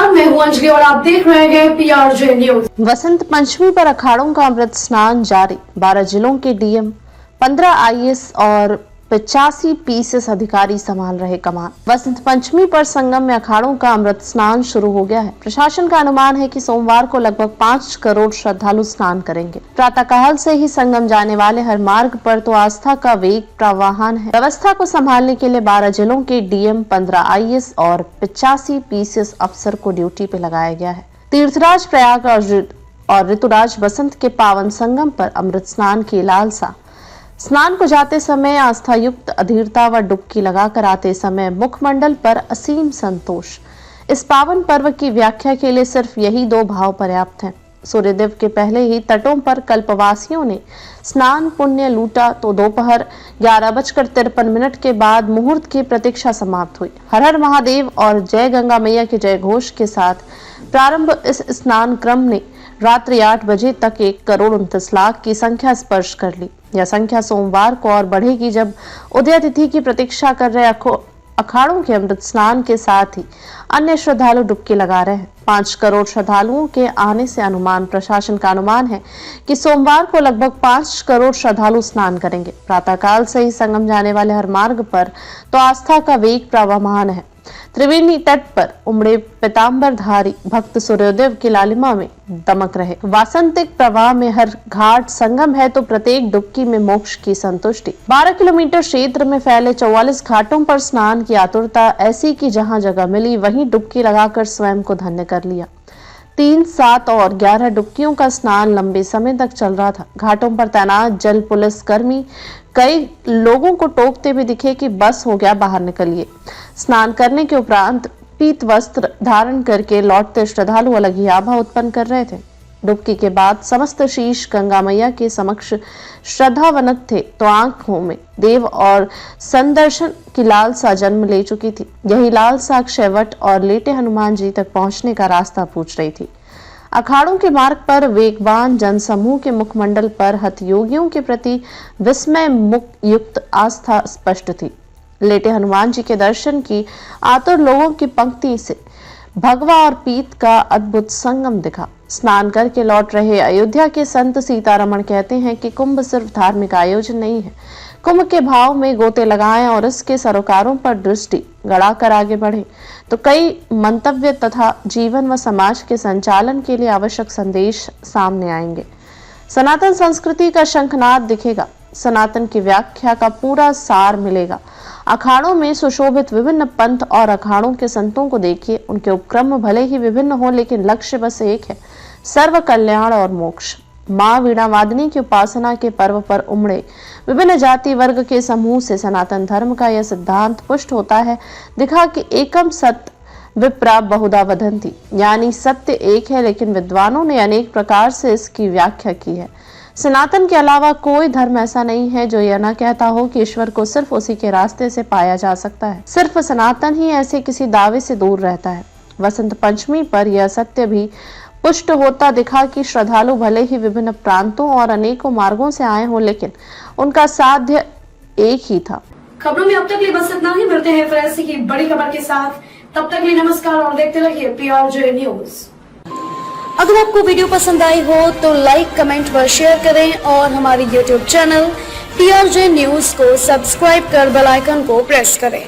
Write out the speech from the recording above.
नमस्कार, मैं हूं अंजलि और आप देख रहे हैं PRJ न्यूज। वसंत पंचमी पर अखाड़ों का अमृत स्नान जारी। 12 जिलों के डीएम, 15 IAS और 85 PCS अधिकारी संभाल रहे कमान। वसंत पंचमी पर संगम में अखाड़ों का अमृत स्नान शुरू हो गया है। प्रशासन का अनुमान है कि सोमवार को लगभग 5 करोड़ श्रद्धालु स्नान करेंगे। प्रातःकाल से ही संगम जाने वाले हर मार्ग पर तो आस्था का वेग प्रवाहन है। व्यवस्था को संभालने के लिए 12 जिलों के डीएम, 15 IAS और 85 PCS अफसर को ड्यूटी पे लगाया गया है। तीर्थराज प्रयाग और ऋतुराज बसंत के पावन संगम पर अमृत स्नान की लालसा। स्नान को जाते समय आस्था युक्त अधीरता व डुबकी लगाकर आते समय मुखमंडल पर असीम संतोष। इस पावन पर्व की व्याख्या के लिए सिर्फ यही 2 भाव पर्याप्त हैं। सूर्यदेव के पहले ही तटों पर कल्पवासियों ने स्नान पुण्य लूटा तो दोपहर 11:53 के बाद मुहूर्त की प्रतीक्षा समाप्त हुई। हर हर महादेव और जय गंगा मैया के जय घोष के साथ प्रारंभ इस स्नान क्रम ने रात्रि 8 बजे तक 1,29 लाख की संख्या स्पर्श कर ली। यह संख्या सोमवार को और बढ़ेगी जब उदय तिथि की प्रतीक्षा कर रहे अखाड़ों के अमृत स्नान के साथ ही अन्य श्रद्धालु डुबकी लगा रहे हैं। 5 करोड़ श्रद्धालुओं के आने से प्रशासन का अनुमान है कि सोमवार को लगभग 5 करोड़ श्रद्धालु स्नान करेंगे। प्रातःकाल से ही संगम जाने वाले हर मार्ग पर तो आस्था का वेग प्रवाहमान है। त्रिवेणी तट पर उमड़े पीतांबरधारी भक्त सूर्योदय की लालिमा में दमक रहे। वासंतिक प्रवाह में हर घाट संगम है तो प्रत्येक डुबकी में मोक्ष की संतुष्टि। 12 किलोमीटर क्षेत्र में फैले 44 घाटों पर स्नान की आतुरता ऐसी कि जहां जगह मिली वहीं डुबकी लगाकर स्वयं को धन्य कर लिया। 3, 7 और 11 डुबकियों का स्नान लंबे समय तक चल रहा था। घाटों पर तैनात जल पुलिस कर्मी कई लोगों को टोकते भी दिखे कि बस हो गया, बाहर निकलिए। स्नान करने के उपरांत पीत वस्त्र धारण करके लौटते श्रद्धालु अलग ही आभा उत्पन्न कर रहे थे। डुबकी के बाद समस्त शीश गंगा मैया के समक्ष श्रद्धावनत थे तो आंखों में देव और संदर्शन की लालसा जन्म ले चुकी थी। यही लालसा अक्षयवट और लेटे हनुमान जी तक पहुंचने का रास्ता पूछ रही थी। अखाड़ों के मार्ग पर वेगवान जनसमूह के मुखमंडल पर हठयोगियों के प्रति विस्मय युक्त आस्था स्पष्ट थी। लेटे हनुमान जी के दर्शन की आतुर लोगों की पंक्ति से भगवा और पीत का अद्भुत संगम दिखा। स्नान करके लौट रहे अयोध्या के संत सीतारमण कहते हैं कि कुंभ सिर्फ धार्मिक आयोजन नहीं है। कुंभ के भाव में गोते लगाएं और इसके सरोकारों पर दृष्टि गड़ाकर आगे बढ़ें तो कई मंतव्य तथा जीवन व समाज के संचालन के लिए आवश्यक संदेश सामने आएंगे। सनातन संस्कृति का शंखनाद दिखेगा। सनातन की व्याख्या का पूरा सार मिलेगा। अखाड़ों में सुशोभित विभिन्न पंथ और अखाड़ों के संतों को देखिए। उनके उपक्रम भले ही विभिन्न हो लेकिन लक्ष्य बस एक है, सर्व कल्याण और मोक्ष। माँ वीणा वादनी की उपासना के पर्व पर उमड़े विभिन्न जाति वर्ग के समूह से सनातन धर्म का यह सिद्धांत पुष्ट होता है। दिखा कि एकम सत्य विप्रा बहुधा वदंती, यानी सत्य एक है लेकिन विद्वानों ने अनेक प्रकार से इसकी व्याख्या की है। सनातन के अलावा कोई धर्म ऐसा नहीं है जो यह न कहता हो कि ईश्वर को सिर्फ उसी के रास्ते से पाया जा सकता है। सिर्फ सनातन ही ऐसे किसी दावे से दूर रहता है। वसंत पंचमी पर यह सत्य भी पुष्ट होता दिखा कि श्रद्धालु भले ही विभिन्न प्रांतों और अनेकों मार्गों से आए हों लेकिन उनका साध्य एक ही था। खबरों में अब तक लिए बस इतना ही। मिलते हैं फिर ऐसी की बड़ी खबर के साथ। तब तक लिए नमस्कार और देखते रहिए PRJ न्यूज। अगर आपको वीडियो पसंद आई हो तो लाइक, कमेंट व शेयर करें और हमारी YouTube चैनल PRJ न्यूज को सब्सक्राइब कर बेल आइकन को प्रेस करें।